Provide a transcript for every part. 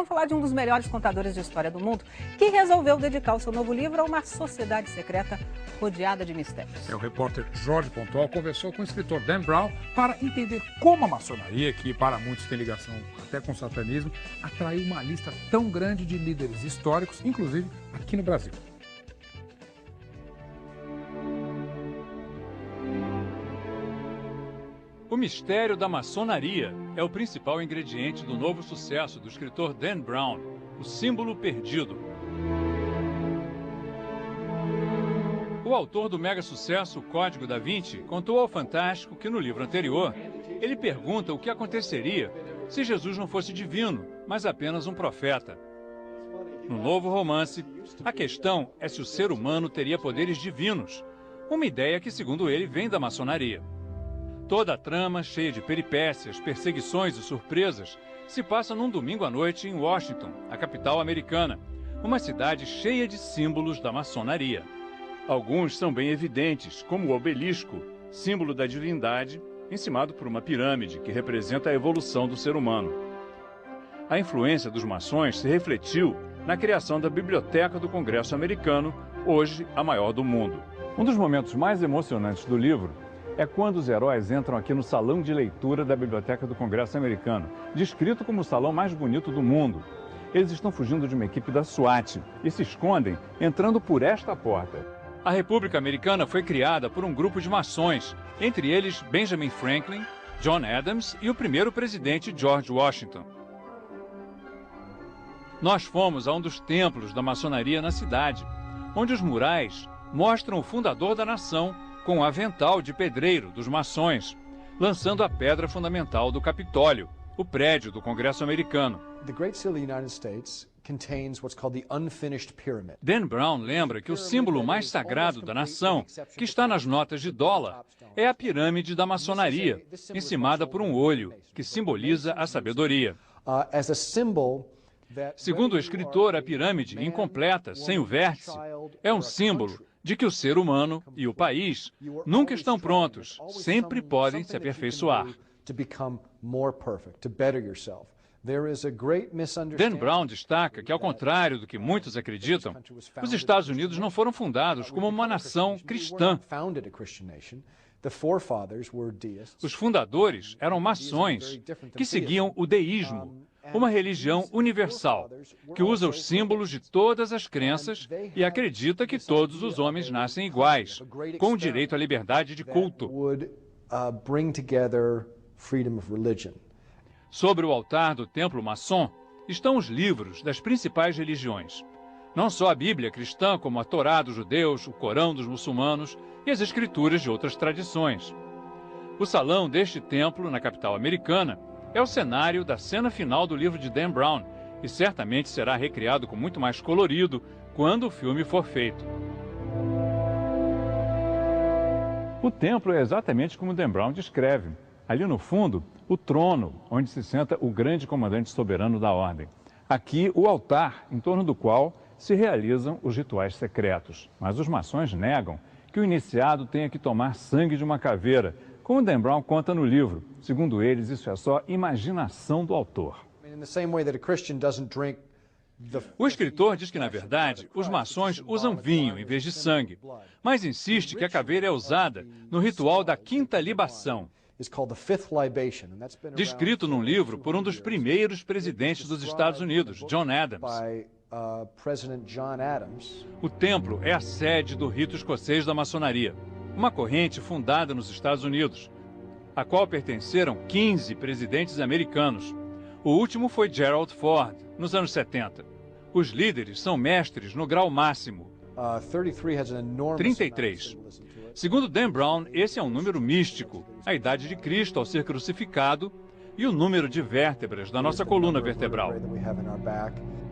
vamos falar de um dos melhores contadores de história do mundo, que resolveu dedicar o seu novo livro a uma sociedade secreta rodeada de mistérios. O repórter Jorge Pontual conversou com o escritor Dan Brown para entender como a maçonaria, que para muitos tem ligação até com o satanismo, atraiu uma lista tão grande de líderes históricos, inclusive aqui no Brasil. O mistério da maçonaria é o principal ingrediente do novo sucesso do escritor Dan Brown, O Símbolo Perdido. O autor do mega sucesso, O Código da Vinci, contou ao Fantástico que no livro anterior, ele pergunta o que aconteceria se Jesus não fosse divino, mas apenas um profeta. No novo romance, a questão é se o ser humano teria poderes divinos, uma ideia que, segundo ele, vem da maçonaria. Toda a trama, cheia de peripécias, perseguições e surpresas, se passa num domingo à noite em Washington, a capital americana, uma cidade cheia de símbolos da maçonaria. Alguns são bem evidentes, como o obelisco, símbolo da divindade, encimado por uma pirâmide que representa a evolução do ser humano. A influência dos maçons se refletiu na criação da Biblioteca do Congresso Americano, hoje a maior do mundo. Um dos momentos mais emocionantes do livro é quando os heróis entram aqui no salão de leitura da Biblioteca do Congresso Americano, descrito como o salão mais bonito do mundo. Eles estão fugindo de uma equipe da SWAT e se escondem entrando por esta porta. A República Americana foi criada por um grupo de maçons, entre eles Benjamin Franklin, John Adams e o primeiro presidente George Washington. Nós fomos a um dos templos da maçonaria na cidade, onde os murais mostram o fundador da nação com o avental de pedreiro dos maçons, lançando a pedra fundamental do Capitólio, o prédio do Congresso Americano. Dan Brown lembra que o símbolo mais sagrado da nação, que está nas notas de dólar, é a pirâmide da maçonaria, encimada por um olho, que simboliza a sabedoria. Segundo o escritor, a pirâmide, incompleta, sem o vértice, é um símbolo de que o ser humano e o país nunca estão prontos, sempre podem se aperfeiçoar. Dan Brown destaca que, ao contrário do que muitos acreditam, os Estados Unidos não foram fundados como uma nação cristã. Os fundadores eram maçons que seguiam o deísmo, uma religião universal, que usa os símbolos de todas as crenças e acredita que todos os homens nascem iguais, com o direito à liberdade de culto. Sobre o altar do templo maçom estão os livros das principais religiões. Não só a Bíblia cristã, como a Torá dos judeus, o Corão dos muçulmanos e as escrituras de outras tradições. O salão deste templo, na capital americana, é o cenário da cena final do livro de Dan Brown e certamente será recriado com muito mais colorido quando o filme for feito. O templo é exatamente como Dan Brown descreve. Ali no fundo, o trono, onde se senta o grande comandante soberano da ordem. Aqui, o altar, em torno do qual se realizam os rituais secretos. Mas os maçons negam que o iniciado tenha que tomar sangue de uma caveira, como Dan Brown conta no livro. Segundo eles, isso é só imaginação do autor. O escritor diz que, na verdade, os maçons usam vinho em vez de sangue, mas insiste que a caveira é usada no ritual da quinta libação, descrito num livro por um dos primeiros presidentes dos Estados Unidos, John Adams. O templo é a sede do rito escocês da maçonaria, uma corrente fundada nos Estados Unidos, a qual pertenceram 15 presidentes americanos. O último foi Gerald Ford, nos anos 70. Os líderes são mestres no grau máximo, 33. Segundo Dan Brown, esse é um número místico, a idade de Cristo ao ser crucificado e o número de vértebras da nossa coluna vertebral.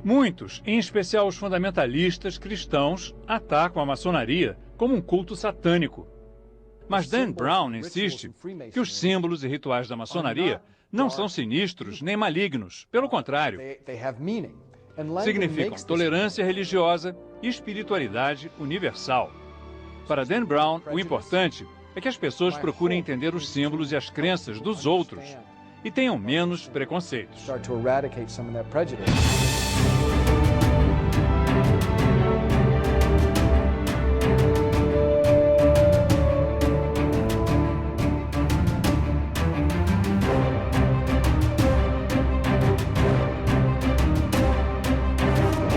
Muitos, em especial os fundamentalistas cristãos, atacam a maçonaria como um culto satânico. Mas Dan Brown insiste que os símbolos e rituais da maçonaria não são sinistros nem malignos, pelo contrário. Significam tolerância religiosa e espiritualidade universal. Para Dan Brown, o importante é que as pessoas procurem entender os símbolos e as crenças dos outros e tenham menos preconceitos. Start to eradicate some of that prejudice.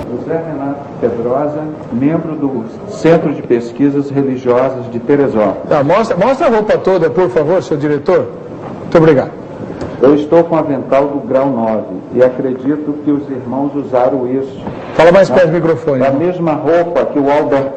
José Renato Pedrosa, membro do Centro de Pesquisas Religiosas de Teresópolis. Mostra a roupa toda, por favor, seu diretor. Muito obrigado. Eu estou com o avental do grau 9 e acredito que os irmãos usaram isso. Fala mais perto do microfone. É a mesma roupa que o Albert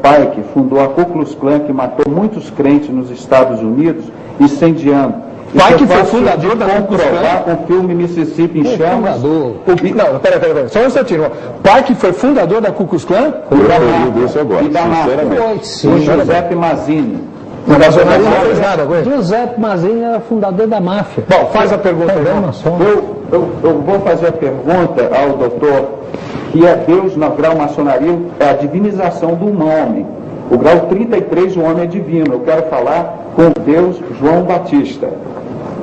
Pike fundou a Ku Klux Klan, que matou muitos crentes nos Estados Unidos, incendiando. Pike foi fundador da Ku Klux Klan? Com o filme Mississippi em Chamas. Não, pera. Só um instantinho. Pike foi fundador da Ku Klux Klan? E da máfia. O Giuseppe Mazzini. A maçonaria não fez nada com ele. Giuseppe Mazzini era fundador da máfia. Bom, faz a pergunta. Eu vou fazer a pergunta ao doutor, que é Deus na grau maçonaria, é a divinização do homem. O grau 33, o homem é divino. Eu quero falar com Deus João Batista.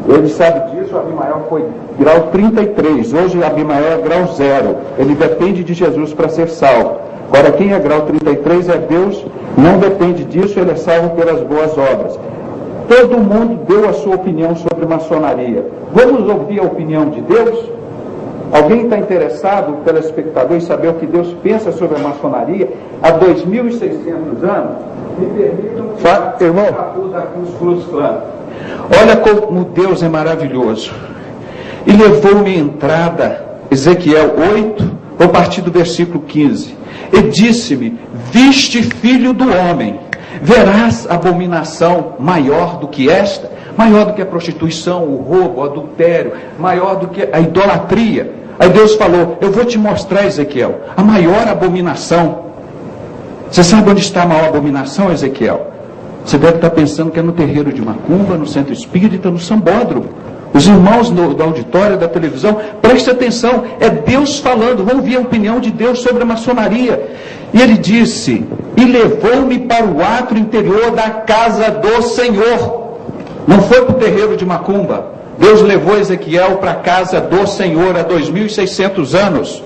Ele sabe disso, o Abimael foi grau 33. Hoje o Abimael é grau 0. Ele depende de Jesus para ser salvo. Agora, quem é grau 33 é Deus, não depende disso, ele é salvo pelas boas obras. Todo mundo deu a sua opinião sobre maçonaria. Vamos ouvir a opinião de Deus? Alguém está interessado, telespectador, em saber o que Deus pensa sobre a maçonaria há 2.600 anos? Me permitam irmão. Da Klux Klan. Olha como Deus é maravilhoso. E levou-me à entrada, Ezequiel 8, a partir do versículo 15. E disse-me: viste, filho do homem, verás abominação maior do que esta? Maior do que a prostituição, o roubo, o adultério, maior do que a idolatria. Aí Deus falou: eu vou te mostrar, Ezequiel, a maior abominação. Você sabe onde está a maior abominação, Ezequiel? Você deve estar pensando que é no terreiro de Macumba, no centro espírita, no sambódromo. Os irmãos do auditório, da televisão, preste atenção, é Deus falando. Vamos ouvir a opinião de Deus sobre a maçonaria. E ele disse: e levou-me para o átrio interior da casa do Senhor. Não foi para o terreiro de Macumba. Deus levou Ezequiel para a casa do Senhor há 2.600 anos.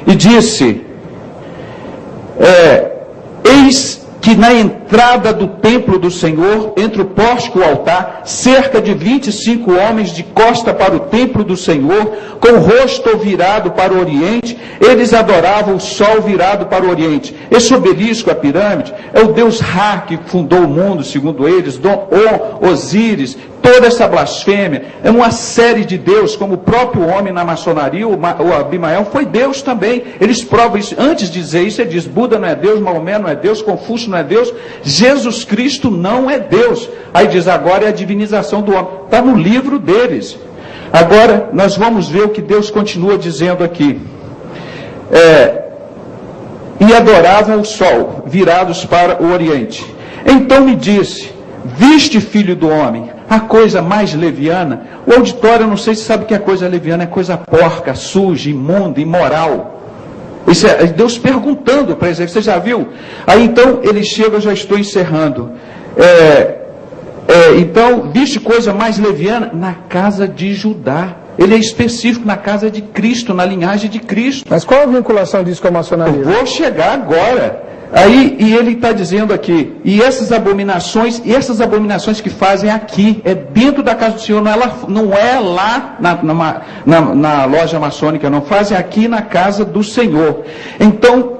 E disse: eis que na entrada do templo do Senhor, entre o pórtico e o altar, cerca de 25 homens de costa para o templo do Senhor, com o rosto virado para o oriente, eles adoravam o sol virado para o oriente. Esse obelisco, a pirâmide, é o deus Ra que fundou o mundo, segundo eles, Osíris. Toda essa blasfêmia é uma série de Deus, como o próprio homem na maçonaria, o Abimael foi Deus também. Eles provam isso. Antes de dizer isso, ele diz: Buda não é Deus, Maomé não é Deus, Confúcio não é Deus, Jesus Cristo não é Deus. Aí diz: agora é a divinização do homem. Está no livro deles. Agora nós vamos ver o que Deus continua dizendo aqui. E adoravam o sol, virados para o oriente. Então me disse: viste, filho do homem, a coisa mais leviana? O auditório, eu não sei se sabe que a coisa leviana é coisa porca, suja, imunda, imoral. Isso é Deus perguntando para eles. Você já viu? Aí então ele chega, eu já estou encerrando. Então, viste coisa mais leviana? Na casa de Judá. Ele é específico, na casa de Cristo, na linhagem de Cristo. Mas qual a vinculação disso com a maçonaria? Eu vou chegar agora. Aí, e ele está dizendo aqui: e essas abominações que fazem aqui, é dentro da casa do Senhor, não é lá na loja maçônica, não, fazem aqui na casa do Senhor. Então,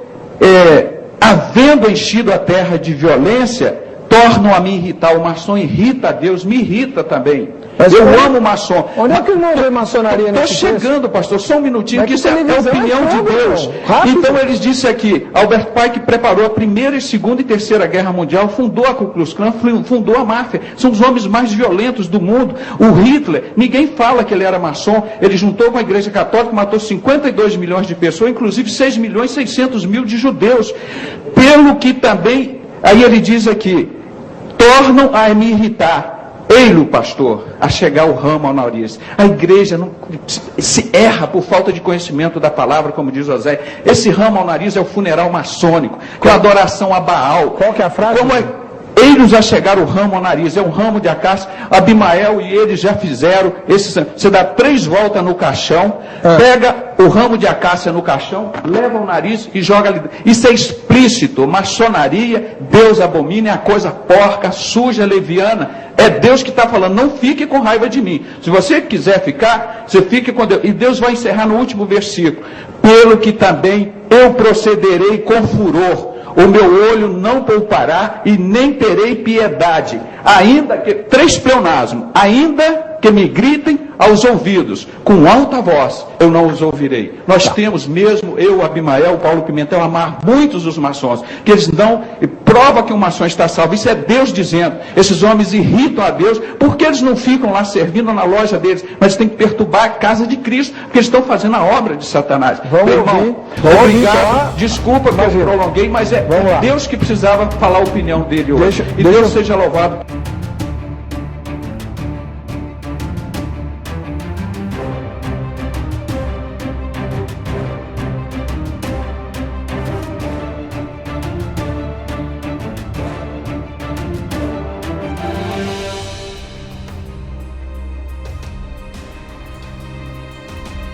havendo enchido a terra de violência, tornam a me irritar. O maçom irrita a Deus, me irrita também. Mas eu amo maçom. Onde é que não vê maçonaria nesse texto? Estou chegando, pastor, só um minutinho, que isso é a opinião de Deus. Então eles disseram aqui: Albert Pike preparou a primeira, segunda e terceira guerra mundial, fundou a Ku Klux Klan, fundou a máfia. São os homens mais violentos do mundo. O Hitler, ninguém fala que ele era maçom. Ele juntou com a igreja católica, matou 52 milhões de pessoas, inclusive 6.600.000 de judeus. Pelo que também, aí ele diz aqui: tornam a me irritar. Ei-lo, pastor, a chegar o ramo ao nariz. A igreja não se erra por falta de conhecimento da palavra, como diz José. Esse ramo ao nariz é o funeral maçônico, é a adoração a Baal. Qual que é a frase? Eis-nos a chegar o ramo ao nariz, é um ramo de acácia. Abimael e eles já fizeram. Você dá 3 voltas no caixão, pega o ramo de acácia no caixão, leva o nariz e joga ali. Isso é explícito. Maçonaria, Deus abomina, é a coisa porca, suja, leviana. É Deus que está falando, não fique com raiva de mim. Se você quiser ficar, você fique com Deus. E Deus vai encerrar no último versículo. Pelo que também eu procederei com furor. O meu olho não poupará e nem terei piedade. Ainda que, 3 pleonasmos, ainda que me gritem aos ouvidos, com alta voz, eu não os ouvirei. Nós temos mesmo, eu, Abimael, Paulo Pimentel, amar muitos dos maçons, que eles não, prova que um maçom está salvo. Isso é Deus dizendo. Esses homens irritam a Deus, porque eles não ficam lá servindo na loja deles, mas eles têm que perturbar a casa de Cristo, porque eles estão fazendo a obra de Satanás. Vamos Meu irmão, ouvir. obrigado, desculpa que eu prolonguei, mas é Deus que precisava falar a opinião dele hoje. E Deus seja louvado.